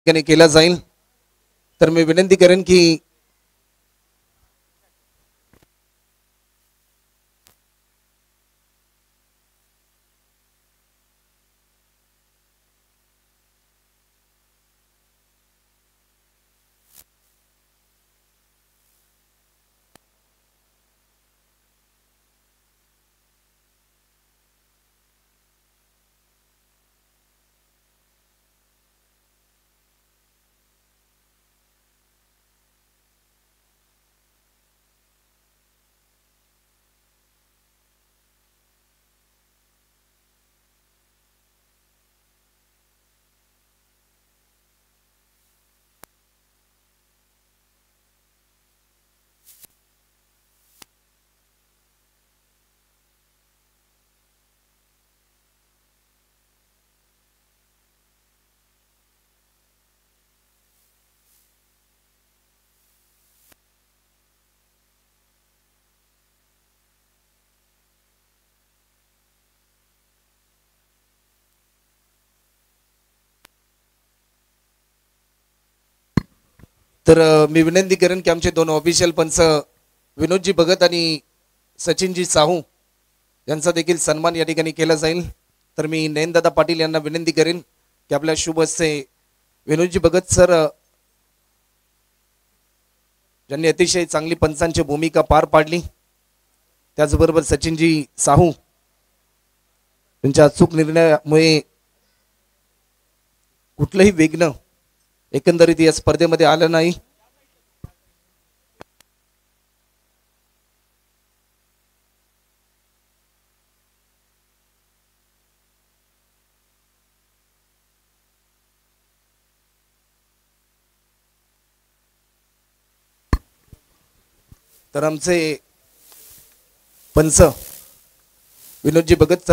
केला जाईल। तर मी विनंती करेन की मी विनंती करेन की आमचे दोन ऑफिशियल पंच विनोदजी भगत आणि सचिनजी साहू यांचा देखील सन्मान या ठिकाणी केला जाईल। तर मी नयनदादा पाटील यांना विनंती करेन की आपल्या शुभ हस्ते विनोदजी भगत सर ज्यांनी अतिशय चांगली पंचांची भूमिका पार पाडली, त्याचबरोबर सचिनजी साहू यांच्या अचूक निर्णयामुळे कुठलंही विघ्न एकंदरीत या स्पर्धेमध्ये आलं नाही। तर आमचे पंच विनोदजी भगत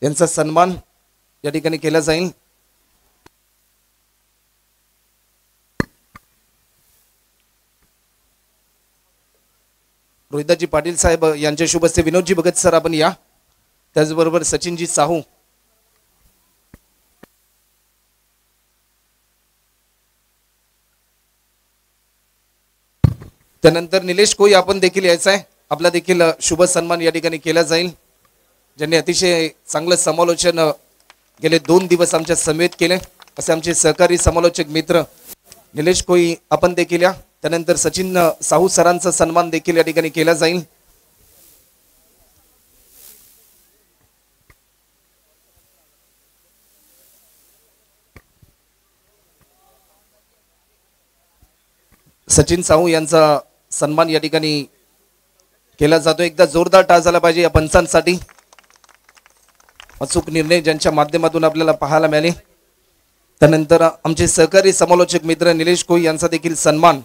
यांचा सन्मान या ठिकाणी केला जाईल। रोहिदाजी पाटील साहेब यांच्या शुभ हस्ते विनोदजी भगत सर आपण या, त्याचबरोबर सचिनजी साहू, त्यानंतर निलेश कोई आपण देखील यायचं आहे। आपला देखील शुभ सन्मान या ठिकाणी केला जाईल, ज्यांनी अतिशय चांगलं समालोचन गेले 2 दिवस आमच्या समेत केले असे आमचे सहकारी समालोचक मित्र निलेश कोई आपण देखील या। त्यानंतर सचिन साहू सरांचा सन्मान देखील या ठिकाणी केला जाईल। सचिन साहू यांचा सन्मान या ठिकाणी केला जातो। एकदा जोरदार टाळ झाला पाहिजे या पंचांसाठी, अचूक निर्णय ज्यांच्या माध्यमातून आपल्याला पाहायला मिळाले। त्यानंतर आमचे सहकारी समालोचक मित्र निलेश कोई यांचा देखील सन्मान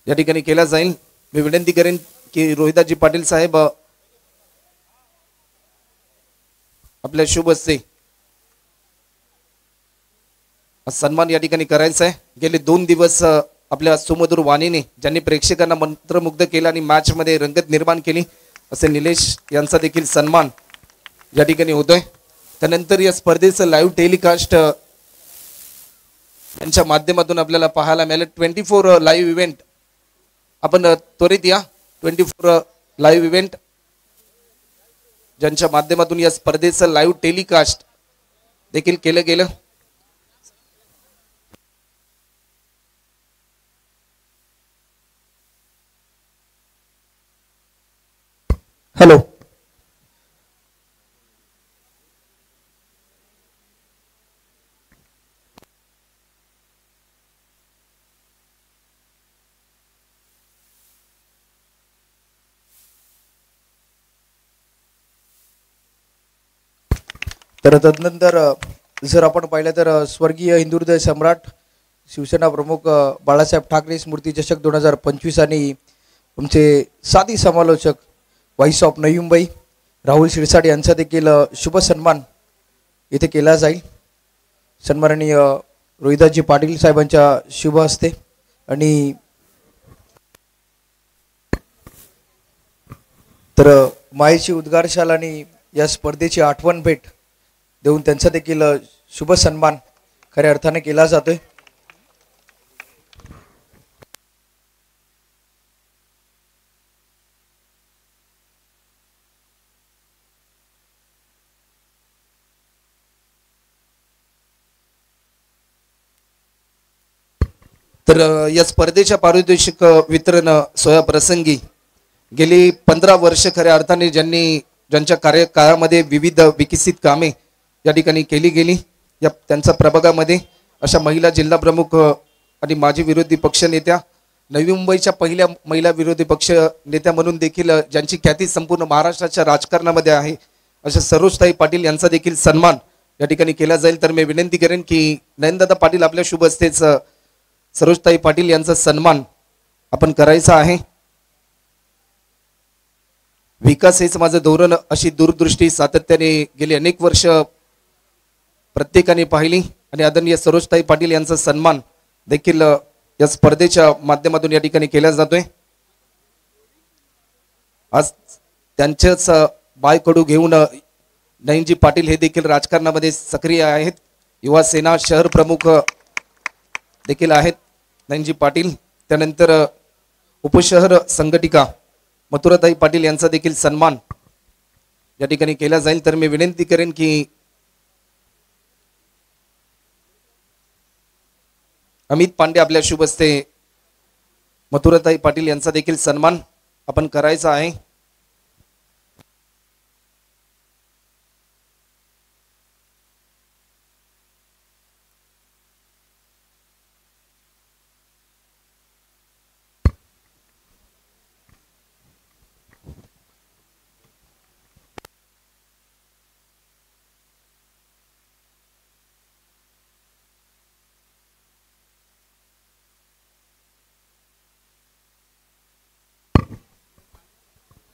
या ठिकाणी केला जाईल। मी विनंती करेन की रोहिदाजी पाटील साहेब आपल्या शुभ हस्ते सन्मान या ठिकाणी करायचा आहे। गेले 2 दिवस आपल्या सुमधुर वाणीने ज्यांनी प्रेक्षकांना मंत्रमुग्ध केलं आणि मॅच मध्ये रंगत निर्माण केली असे निलेश यांचा देखील सन्मान या ठिकाणी होतोय। त्यानंतर या स्पर्धेचं लाईव्ह टेलिकास्ट यांच्या माध्यमातून आपल्याला पाहायला मिळालं। 24 लाईव्ह इव्हेंट आपण त्वरित या 24 लाईव्ह इव्हेंट ज्यांच्या माध्यमातून या स्पर्धेचं लाईव्ह टेलिकास्ट देखील केलं गेलं। हॅलो, तर तदनंतर जर आपण पाहिलं तर स्वर्गीय हिंदुहृदय सम्राट शिवसेना प्रमुख बाळासाहेब ठाकरे स्मृती चषक 2025 आणि आमचे साथी समालोचक व्हॉइस ऑफ नवी मुंबई राहुल शिरसाट यांचा देखील शुभ सन्मान इथे केला जाईल। सन्माननीय रोहिदाजी पाटील साहेबांच्या शुभ हस्ते आणि तर मायेची उद्गारशाल आणि या स्पर्धेची आठवण भेट देऊन त्यांचा देखील शुभ सन्मान खऱ्या अर्थाने केला जातोय। तर या स्पर्धेच्या पारितोषिक वितरण सोहळ्या प्रसंगी गेली 15 वर्ष खऱ्या अर्थाने ज्यांच्या कार्यकाळामध्ये विविध विकसित कामे या ठिकाणी केली गेली, या त्यांच्या प्रभागामध्ये अशा महिला जिल्हा प्रमुख आणि माजी विरोधी पक्ष नेत्या, नवी मुंबईच्या पहिल्या महिला विरोधी पक्ष नेत्या म्हणून देखील ज्यांची ख्याती संपूर्ण महाराष्ट्राच्या राजकारणामध्ये आहे, अशा सरोजताई पाटील यांचा देखील सन्मान या ठिकाणी केला जाईल। तर मी विनंती करेन की नयनदादा पाटील आपल्या शुभ हस्तेच सरोजताई पाटील यांचा सन्मान आपण करायचा आहे। विकास हेच माझं धोरण अशी दूरदृष्टी सातत्याने गेली अनेक वर्ष प्रत्येकाने पाहिली आणि आदरणीय सरोजताई पाटील यांचा सन्मान देखील या स्पर्धेच्या माध्यमातून या ठिकाणी केला जातोय। आज त्यांच्याच बायकडू घेऊन नयनजी पाटील हे देखील राजकारणामध्ये सक्रिय आहेत, युवा सेना शहर प्रमुख देखील आहेत नयनजी पाटील। त्यानंतर उपशहर संघटिका मथुराताई पाटील यांचा देखील सन्मान या ठिकाणी केला जाईल। तर मी विनंती करेन की अमित पांडे आपल्या शुभ हस्ते मथुराताई पाटील यांचा देखील सन्मान आपण करायचा आहे।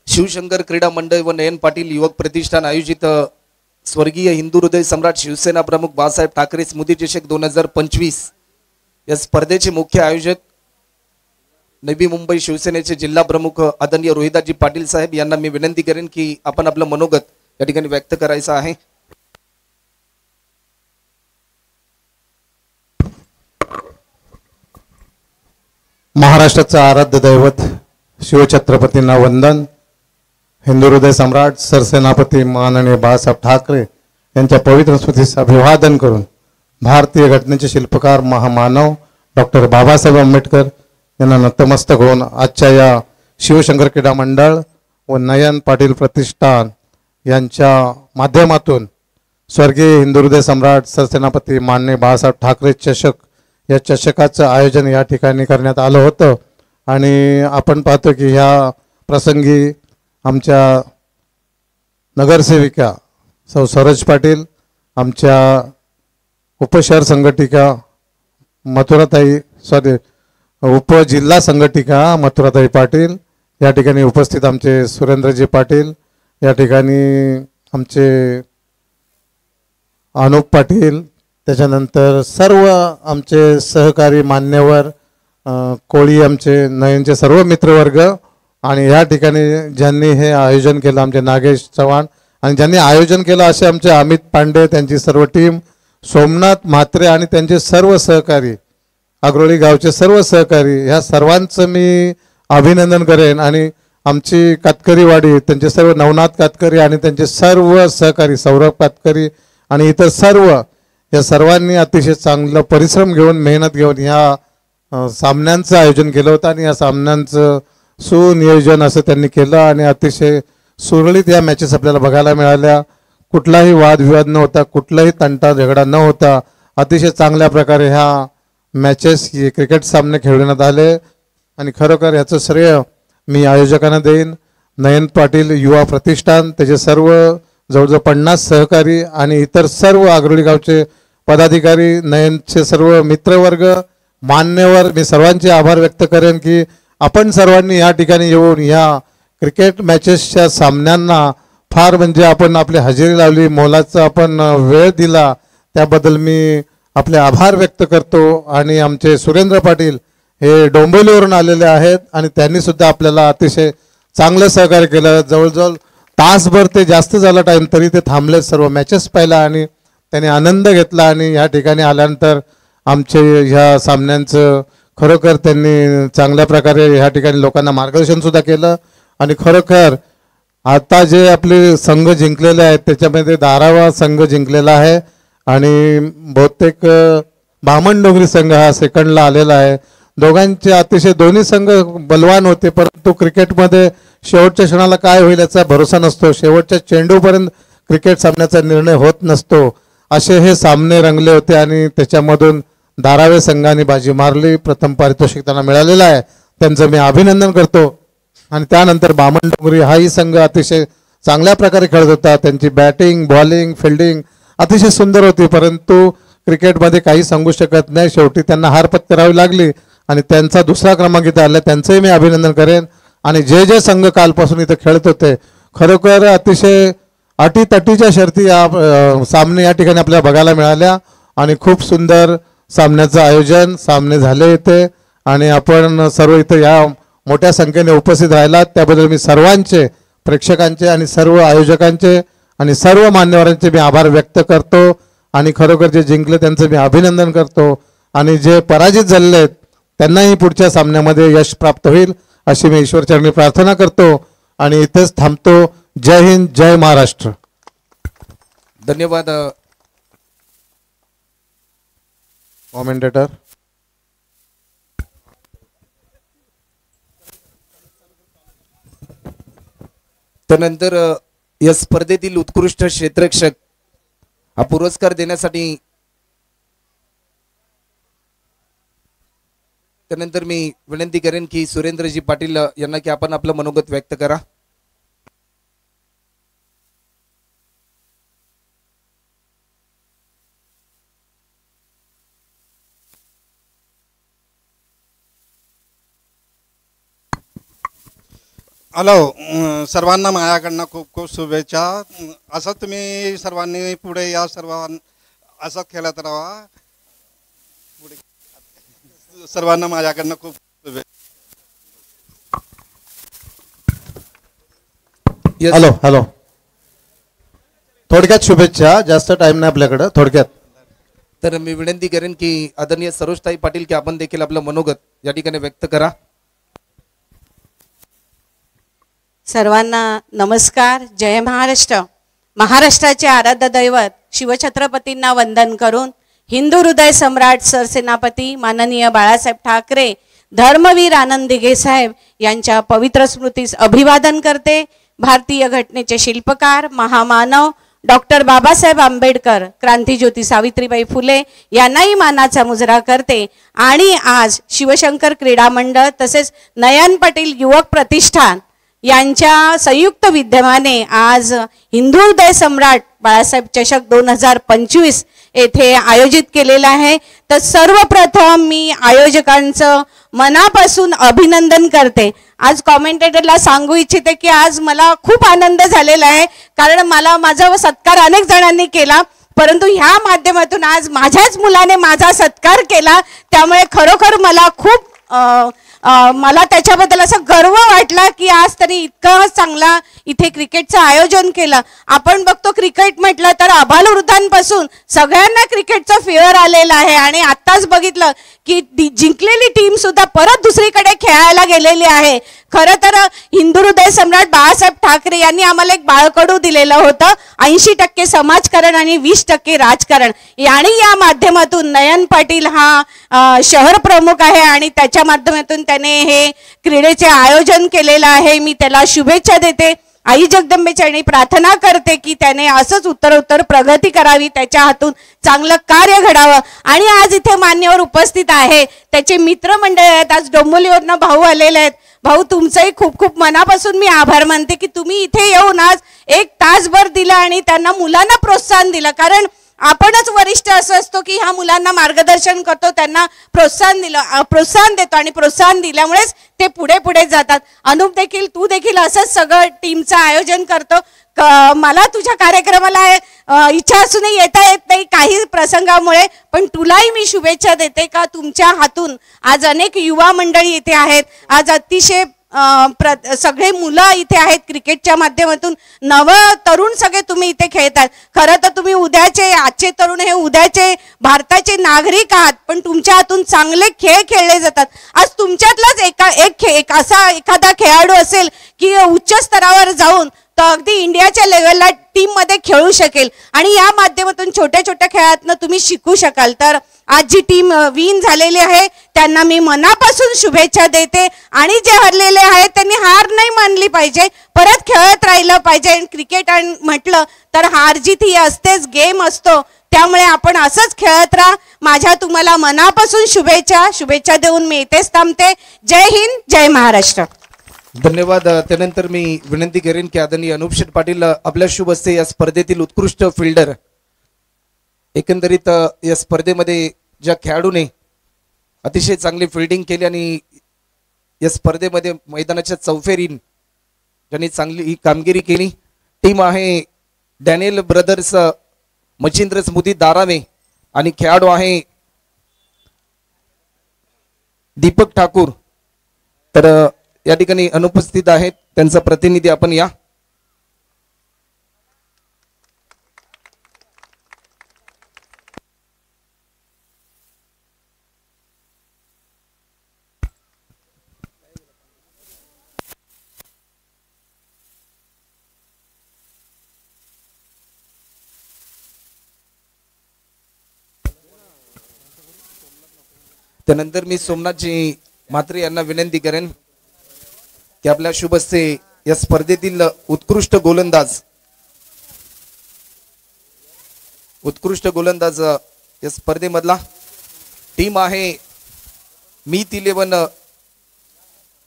शिवशंकर क्रीडा मंडळ व नयन पाटील युवक प्रतिष्ठान आयोजित स्वर्गीय हिंदू हृदय सम्राट शिवसेना प्रमुख बाळासाहेब ठाकरे स्मृती चषक 2025 या स्पर्धेचे मुख्य आयोजक नवी मुंबई शिवसेनेचे जिल्हा प्रमुख आदरणीय रोहिदाजी पाटील साहेब यांना मी विनंती करेन की आपण आपलं मनोगत या ठिकाणी व्यक्त करायचं आहे। महाराष्ट्राचं आराध्य दैवत शिवछत्रपतींना वंदन। हिंदू हृदय सम्राट सरसेनापती माननीय बाळासाहेब ठाकरे यांच्या पवित्र स्मृतीस अभिवादन करून भारतीय घटनेचे शिल्पकार महामानव डॉक्टर बाबासाहेब आंबेडकर यांना नतमस्तक होऊन आजच्या या शिवशंकर क्रीडा मंडळ व नयन पाटील प्रतिष्ठान यांच्या माध्यमातून स्वर्गीय हिंदू हृदय सम्राट सरसेनापती माननीय बाळासाहेब ठाकरे चषक या चषकाचं आयोजन या ठिकाणी करण्यात आलं होतं। आणि आपण पाहतो की ह्या प्रसंगी आमच्या नगरसेविका सौ सरोज पाटील, आमच्या उपशहर संघटिका मथुराताई उपजिल्हा संघटिका मथुराताई पाटील या ठिकाणी उपस्थित, आमचे सुरेंद्रजी पाटील या ठिकाणी, आमचे अनुप पाटील, त्याच्यानंतर सर्व आमचे सहकारी मान्यवर कोळी, आमचे नयनचे सर्व मित्रवर्ग आणि या ठिकाणी ज्यांनी हे आयोजन केलं आमचे नागेश चव्हाण आणि ज्यांनी आयोजन केलं असे आमचे अमित पांडे, त्यांची सर्व टीम, सोमनाथ म्हात्रे आणि त्यांचे सर्व सहकारी, आग्रोळी गावचे सर्व सहकारी, ह्या सर्वांचं मी अभिनंदन करेन। आणि आमची कातकरीवाडी, त्यांचे सर्व नवनाथ कातकरी आणि त्यांचे सर्व सहकारी सौरभ कातकरी आणि इतर सर्व, या सर्वांनी अतिशय चांगलं परिश्रम घेऊन मेहनत घेऊन ह्या सामन्यांचं आयोजन केलं होतं आणि या सामन्यांचं सुनियोजन असं त्यांनी केलं आणि अतिशय सुरळीत या मॅचेस आपल्याला बघायला मिळाल्या। कुठलाही वादविवाद न होता, कुठलाही तंटा झगडा न होता अतिशय चांगल्या प्रकारे ह्या मॅचेस क्रिकेट सामने खेळवण्यात आले आणि खरोखर याचं श्रेय मी आयोजकांना देईन। नयन पाटील युवा प्रतिष्ठान, त्याचे सर्व जवळजवळ 50 सहकारी आणि इतर सर्व आग्रोळी गावचे पदाधिकारी, नयनचे सर्व मित्रवर्ग, मान्यवर, मी सर्वांचे आभार व्यक्त करेन की आपण सर्वांनी या ठिकाणी येऊन या क्रिकेट मॅचेसच्या सामन्यांना फार म्हणजे आपण आपली हजेरी लावली, मोलाचा आपण वेळ दिला, त्याबद्दल मी आपले आभार व्यक्त करतो। आणि आमचे सुरेंद्र पाटील हे डोंबिवलीवरून आलेले आहेत आणि त्यांनी सुद्धा आपल्याला अतिशय चांगलं सहकार्य केलं। जवळजवळ तासभर ते जास्त झाला टाइम तरी ते थांबले, सर्व मॅचेस पाहिला आणि त्यांनी आनंद घेतला आणि ह्या ठिकाणी आल्यानंतर आमचे ह्या सामन्यांचं खरोखर त्यांनी चांगल्या प्रकारे ह्या ठिकाणी लोकांना मार्गदर्शनसुद्धा केलं. आणि खरोखर आता जे आपले संघ जिंकलेले आहेत त्याच्यामध्ये 12वा संघ जिंकलेला आहे आणि बहुतेक बामणडोंगरी संघ हा सेकंडला आलेला आहे. दोघांचे अतिशय दोन्ही संघ बलवान होते, परंतु क्रिकेटमध्ये शेवटच्या क्षणाला काय होईल याचा भरोसा नसतो. शेवटच्या चेंडूपर्यंत क्रिकेट सामन्याचा निर्णय होत नसतो. असे हे सामने रंगले होते आणि त्याच्यामधून 12व्या संघाने बाजी मारली. प्रथम पारितोषिक त्यांना मिळालेलं आहे, त्यांचं मी अभिनंदन करतो. आणि त्यानंतर बामणडोंगरी हाही संघ अतिशय चांगल्या प्रकारे खेळत होता. त्यांची बॅटिंग, बॉलिंग, फिल्डिंग अतिशय सुंदर होती, परंतु क्रिकेटमध्ये काही सांगू शकत नाही. शेवटी त्यांना हार पत्करावी लागली आणि त्यांचा दुसरा क्रमांक इथं आला, त्यांचंही मी अभिनंदन करेन. आणि जे जे संघ कालपासून इथं खेळत होते खरोखर अतिशय अटीतटीच्या शर्ती सामने या ठिकाणी आपल्याला बघायला मिळाल्या आणि खूप सुंदर सामन्याचं आयोजन सामने झाले इथे. आणि आपण सर्व इथं या मोठ्या संख्येने उपस्थित राहिलात त्याबद्दल मी सर्वांचे, प्रेक्षकांचे आणि सर्व आयोजकांचे आणि सर्व मान्यवरांचे मी आभार व्यक्त करतो. आणि खरोखर जे जिंकले त्यांचं मी अभिनंदन करतो आणि जे पराजित झालेले आहेत त्यांनाही पुढच्या सामन्यामध्ये यश प्राप्त होईल अशी मी ईश्वरचरणी प्रार्थना करतो आणि इथेच थांबतो. जय हिंद, जय महाराष्ट्र. धन्यवाद. कॉमेंटेटर त्यानंतर या स्पर्धेतील उत्कृष्ट क्षेत्ररक्षक हा पुरस्कार देण्यासाठी त्यानंतर मी विनंती करेन की सुरेंद्रजी पाटील यांना की आपण आपलं मनोगत व्यक्त करा. हॅलो, सर्वांना माझ्याकडनं खूप खूप शुभेच्छा. असं तुम्ही सर्वांनी पुढे या, असं खेळत राहा पुढे. सर्वांना माझ्याकडनं खूप शुभेच्छा. हॅलो हॅलो, थोडक्यात शुभेच्छा, जास्त टाइम नाही आपल्याकडं, थोडक्यात. तर मी विनंती करेन की आदरणीय सरोजताई पाटील की आपण देखील आपलं मनोगत या ठिकाणी व्यक्त करा. सर्वांना नमस्कार. जय महाराष्ट्र. महाराष्ट्राचे आराध्य दैवत शिवछत्रपतींना वंदन करून हिंदू हृदय सम्राट सरसेनापती माननीय बाळासाहेब ठाकरे, धर्मवीर आनंद दिघे साहेब यांच्या पवित्र स्मृतीस अभिवादन करते. भारतीय घटनेचे शिल्पकार महामानव डॉक्टर बाबासाहेब आंबेडकर, क्रांतीज्योती सावित्रीबाई फुले यांनाही मानाचा मुजरा करते. आणि आज शिवशंकर क्रीडा मंडळ तसेच नयन पाटील युवक प्रतिष्ठान यांच्या संयुक्त विद्यमाने आज हिंदू हृदय सम्राट बाळासाहेब चषक 2025 येथे आयोजित केलेला आहे. तर सर्वप्रथम मी आयोजकांचं मनापासून अभिनंदन करते. आज कॉमेंटेटरला सांगू इच्छिते की आज मला खूप आनंद झालेला आहे, कारण मला माझा सत्कार अनेक जणांनी केला, परंतु ह्या माध्यमातून आज माझ्याच मुलाने माझा सत्कार केला. त्यामुळे खरोखर मला खूप मला त्याच्याबद्दल असं गर्व वाटला की आज तरी इतकं चांगला इथे क्रिकेटचं आयोजन केलं. आपण बघतो क्रिकेट म्हटलं तर आबालवृद्धांपासून सगळ्यांना क्रिकेटचं फेवर आलेलं आहे. आणि आत्ताच बघितलं की जिंकलेली टीम सुद्धा परत दुसरीकडे खेळायला गेलेली आहे. खरं तर हिंदू हृदय सम्राट बाळासाहेब ठाकरे यांनी आम्हाला एक बाळकडू दिलेलं होतं, 80% समाजकारण आणि 20% राजकारण. आणि या माध्यमातून नयन पाटील हा शहर प्रमुख आहे आणि त्याच्या माध्यमातून त्याने हे क्रीडेचे आयोजन केलेलं आहे. मी त्याला शुभेच्छा देते. आई जगदंबेचरणी प्रार्थना करते की त्याने असंच उत्तरोत्तर प्रगती करावी, त्याच्या हातून चांगलं कार्य घडावं. आणि आज इथे मान्यवर उपस्थित आहे, त्याचे मित्रमंडळ आहेत. आज डोंबिवलीवरनं भाऊ आलेले आहेत. भाऊ, तुमचंही खूप खूप मनापासून मी आभार मानते की तुम्ही इथे येऊन आज 1 तासभर दिला आणि त्यांना मुलांना प्रोत्साहन दिलं. कारण आपणच वरिष्ठ असं असतो की ह्या मुलांना मार्गदर्शन करतो, त्यांना प्रोत्साहन देतो आणि प्रोत्साहन दिल्यामुळेच ते पुढे पुढे जातात. अनुप देखील, तू देखील असंच सगळं टीमचं आयोजन करतो. मला तुझ्या कार्यक्रमाला इच्छा असूनही येता येत नाही काही प्रसंगामुळे, पण तुलाही मी शुभेच्छा देते का तुमच्या हातून आज अनेक युवा मंडळी इथे आहेत. आज अतिशय सगळे मुलं इथे आहेत क्रिकेटच्या माध्यमातून, नव तरुण सगळे तुम्ही इथे खेळतात. खरं तर तुम्ही उद्याचे, आजचे तरुण हे उद्याचे भारताचे नागरिक आहात, पण तुमच्या हातून चांगले खेळ खेळले जातात. आज तुमच्यातलाच एक असा एखादा खेळाडू असेल की उच्च स्तरावर जाऊन तर अगदी इंडियाच्या लेवलला टीममध्ये खेळू शकेल, आणि या माध्यमातून छोट्या छोट्या खेळातनं तुम्ही शिकू शकाल. तर आज जी टीम विन झालेली आहे त्यांना मी मनापासून शुभेच्छा देते, आणि जे हरलेले आहेत त्यांनी हार नाही मानली पाहिजे, परत खेळत राहिलं पाहिजे. क्रिकेट म्हटलं तर हार जीत ही असतेच, गेम असतो, त्यामुळे आपण असंच खेळत राहा. माझ्या तुम्हाला मनापासून शुभेच्छा देऊन मी इथेच थांबते. जय हिंद, जय महाराष्ट्र. धन्यवाद. त्यानंतर मी विनंती करेन की आदरणीय अनुप शेठ पाटील आपल्या शुभ हस्ते या स्पर्धेतील उत्कृष्ट फिल्डर, एकंदरीत या स्पर्धेमध्ये ज्या खेळाडूने अतिशय चांगली फिल्डिंग केली आणि या स्पर्धेमध्ये मैदानाच्या चौफेरीन ज्यांनी चांगली ही कामगिरी केली, टीम आहे डॅनियल ब्रदर्स मच्छिंद्र स्मृती दारावे, आणि खेळाडू आहे दीपक ठाकूर. तर या ठिकाणी अनुपस्थित आहेत, त्यांचा प्रतिनिधी आपण या. त्यानंतर मी सोमनाथजी म्हात्रे यांना विनंती करेन की आपल्या शुभ हस्ते या स्पर्धेतील उत्कृष्ट गोलंदाज या स्पर्धेमधला टीम आहे मीत 11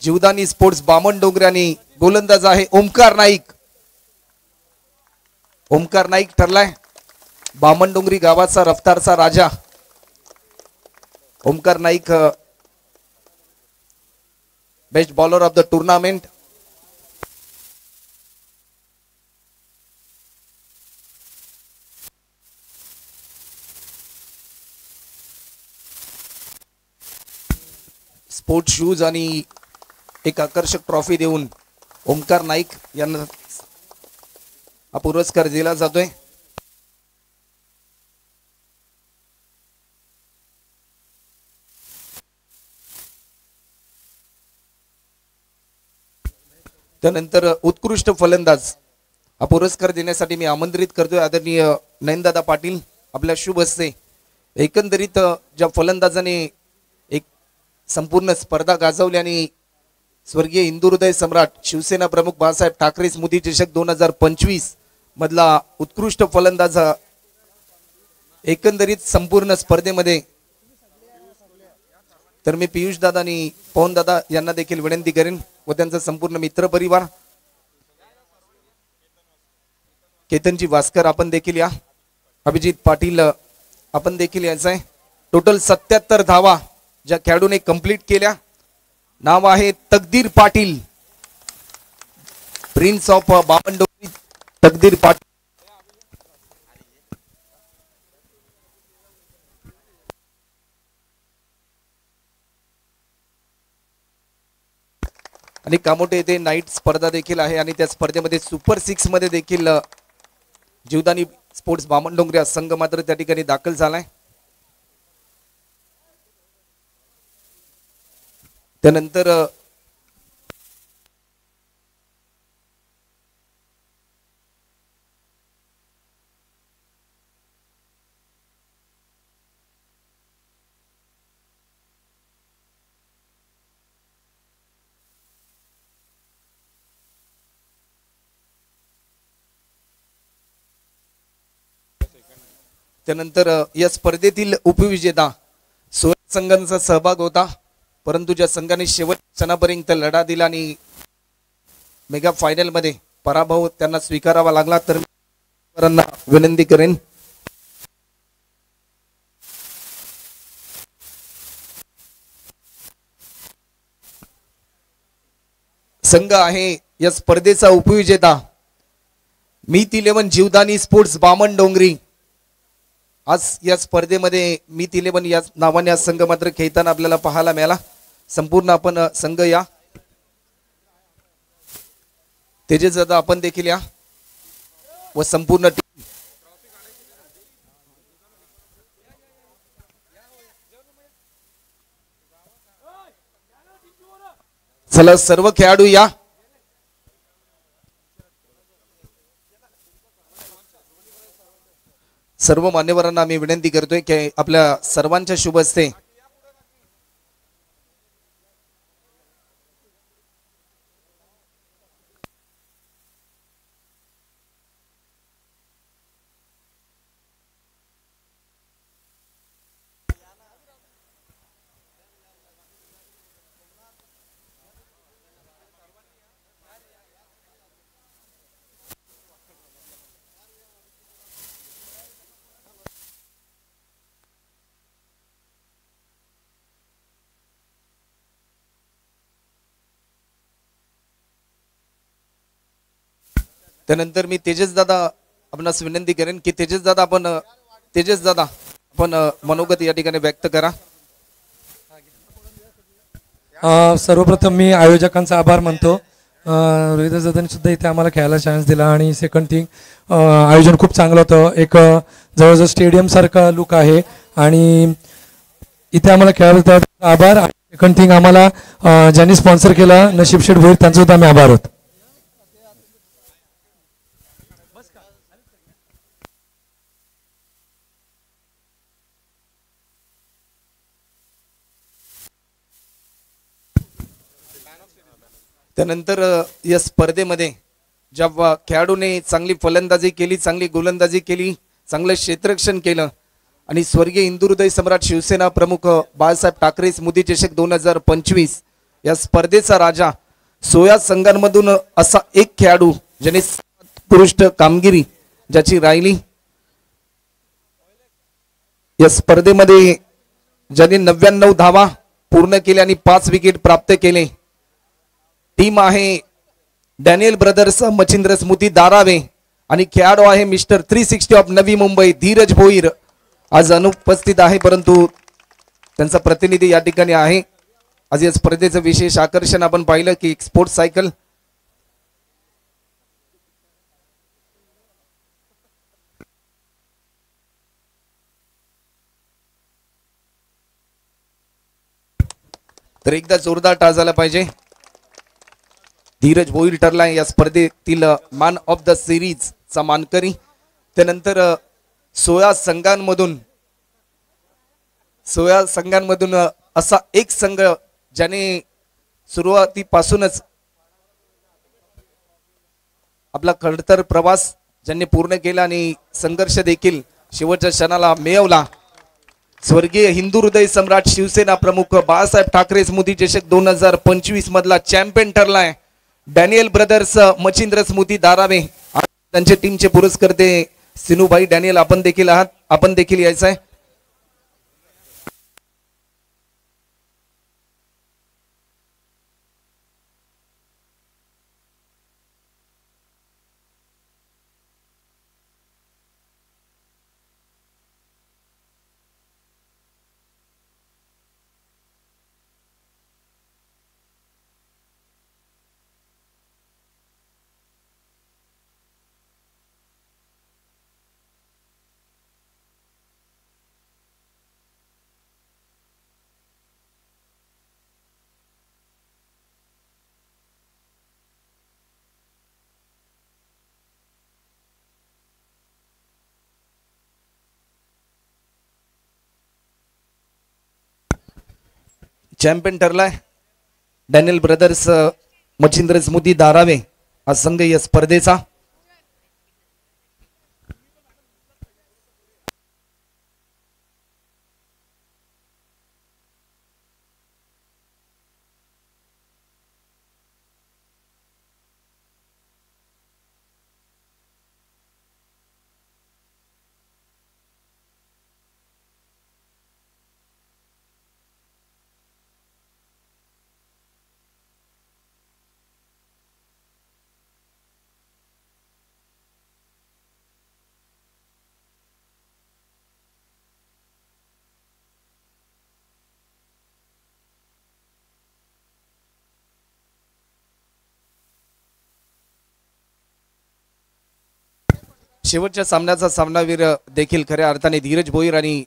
जीवदानी स्पोर्ट्स बामणडोंगरे, आणि गोलंदाज आहे ओमकार नाईक. ओमकार नाईक ठरलाय बामणडोंगरी गावाचा रफ्तारचा राजा. Omkar Naik best bowler of the tournament. Sport shoes आणि एक आकर्षक ट्रॉफी देऊन ओमकार नाईक यांना हा पुरस्कार दिला जातोय. त्यानंतर उत्कृष्ट फलंदाज हा पुरस्कार देण्यासाठी मी आमंत्रित करतोय आदरणीय नयनदादा पाटील आपल्या शुभ हस्ते. एकंदरीत ज्या फलंदाजाने एक संपूर्ण स्पर्धा गाजवली आणि स्वर्गीय हिंदू हृदय सम्राट शिवसेना प्रमुख बाळासाहेब ठाकरे स्मृती चषक 2025 मधला उत्कृष्ट फलंदाज एकंदरीत संपूर्ण स्पर्धेमध्ये. तर मी पियुष दादा आणि पवन दादा यांना देखील विनंती करेन व त्यांचा संपूर्ण मित्र परिवार, केतनजी वास्कर आपण देखील या, अभिजित पाटील आपण देखील यायचं आहे. टोटल 77 धावा ज्या खेळाडूने कंप्लीट केल्या. नाव आहे तकदीर पाटील, प्रिन्स ऑफ बामणडोंगरी तकदीर पाटील. आणि कामोठे येथे नाईट स्पर्धा देखील आहे आणि त्या स्पर्धेमध्ये सुपर 6 मध्ये देखील जीवदानी स्पोर्ट्स बामणडोंगरी संघ मात्र त्या ठिकाणी दाखल झालाय. त्यानंतर या स्पर्धेतील उपविजेता 16 संघांचा सहभाग होता, परंतु ज्या संघाने शेवट क्षणापर्यंत लढा दिला आणि मेगा फायनल मध्ये पराभव त्यांना स्वीकारावा लागला, तर विनंती करेन संघ आहे या स्पर्धेचा उपविजेता मीत 11 जीवदानी स्पोर्ट्स बामणडोंगरी. आज या स्पर्धेमध्ये मीत 11 या नावाने संघ मात्र खेळताना आपल्याला पाहायला मिळाला. संपूर्ण आपण संघ या तेजस दादा आपण देखील या व संपूर्ण टीम. चला सर्व खेळाडू या. सर्व मान्यवरांना आम्ही विनंती करतोय की आपल्या सर्वांच्या शुभ हस्ते त्यानंतर मी तेजस दादा आपणास विनंती करेन की तेजस दादा आपण मनोगत या ठिकाणी व्यक्त करा. सर्वप्रथम मी आयोजकांचा आभार मानतो. रोहिदास दादांनी सुद्धा इथे आम्हाला खेळायला चान्स दिला आणि सेकंड थिंग आयोजन खूप चांगलं होतं. एक जवळजवळ स्टेडियम सारखा लुक आहे आणि इथे आम्हाला खेळायला आभार. सेकंड थिंग आम्हाला ज्यांनी स्पॉन्सर केला नशीब शेठ भोईर त्यांचा सुद्धा आम्ही आभार होतो. त्यानंतर या स्पर्धेमध्ये जेव्हा खेळाडूने चांगली फलंदाजी केली, चांगली गोलंदाजी केली, चांगलं क्षेत्ररक्षण केलं आणि स्वर्गीय हिंदू हृदय सम्राट शिवसेना प्रमुख बाळासाहेब ठाकरे स्मृती चषक 2025 या स्पर्धेचा राजा 16 संघांमधून असा एक खेळाडू ज्याने उत्कृष्ट कामगिरी ज्याची राहिली. या स्पर्धेमध्ये ज्याने 99 धावा पूर्ण केल्या आणि 5 विकेट प्राप्त केले. टीम आहे डॅनियल ब्रदर्स मच्छिंद्र स्मृती दारावे आणि खेळाडू आहे मिस्टर 360 ऑफ नवी मुंबई धीरज भोईर. आज अनुपस्थित आहे परंतु त्यांचा प्रतिनिधी या ठिकाणी आहे. आज या स्पर्धेचं विशेष आकर्षण आपण पाहिलं की स्पोर्ट्स सायकल तर एकदा जोरदार टाळ झाला पाहिजे. धीरज भोईर ठरला या स्पर्धेतील मॅन ऑफ द सिरीज चा मानकरी. त्यानंतर 16 संघांमधून असा एक संघ ज्याने सुरुवातीपासूनच आपला खडतर प्रवास ज्यांनी पूर्ण केला आणि संघर्ष देखील शेवटच्या क्षणाला मिळवला. स्वर्गीय हिंदू हृदय सम्राट शिवसेना प्रमुख बाळासाहेब ठाकरे स्मृती चषक 2025 मधला चॅम्पियन ठरलाय डॅनियल ब्रदर्स मच्छिंद्र स्मृती दारावे. त्यांचे टीमचे पुरस्कर्ते सिनूभाई डॅनियल आपण देखील आहात, आपण देखील यायचं आहे. चॅम्पियन ठरलाय डॅनियल ब्रदर्स मच्छिंद्र स्मृती दारावे हा संघ या स्पर्धेचा. शेवटच्या सामन्याचा सामनावीर देखील खऱ्या अर्थाने धीरज भोईर आणि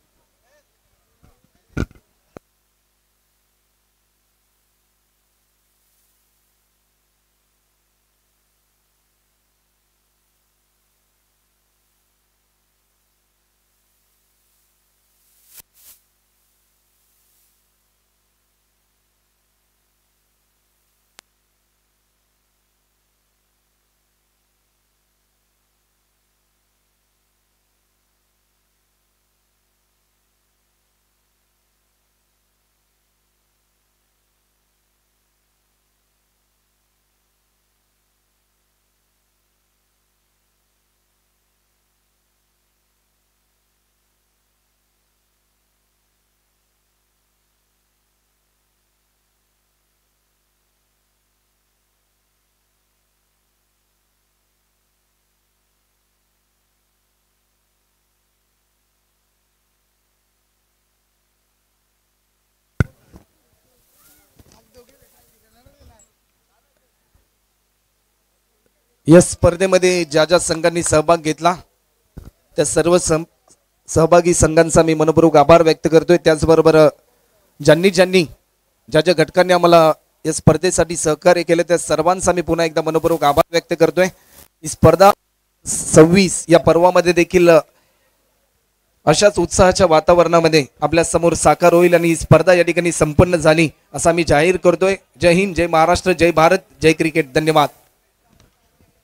या स्पर्धेमध्ये ज्या ज्या संघांनी सहभाग घेतला त्या सर्व सहभागी संघांचा मी मनपूर्वक आभार व्यक्त करतोय। त्याचबरोबर ज्यांनी ज्या ज्या घटकांनी आम्हाला या स्पर्धेसाठी सहकार्य केले त्या सर्वांचा मी पुन्हा एकदा मनपूर्वक आभार व्यक्त करतोय। ही स्पर्धा 26 या पर्वामध्ये देखील अशाच उत्साहाच्या वातावरणामध्ये आपल्या समोर साकार होईल आणि ही स्पर्धा या ठिकाणी संपन्न झाली असा मी जाहीर करतोय। जय हिंद, जय महाराष्ट्र, जय भारत, जय क्रिकेट। धन्यवाद।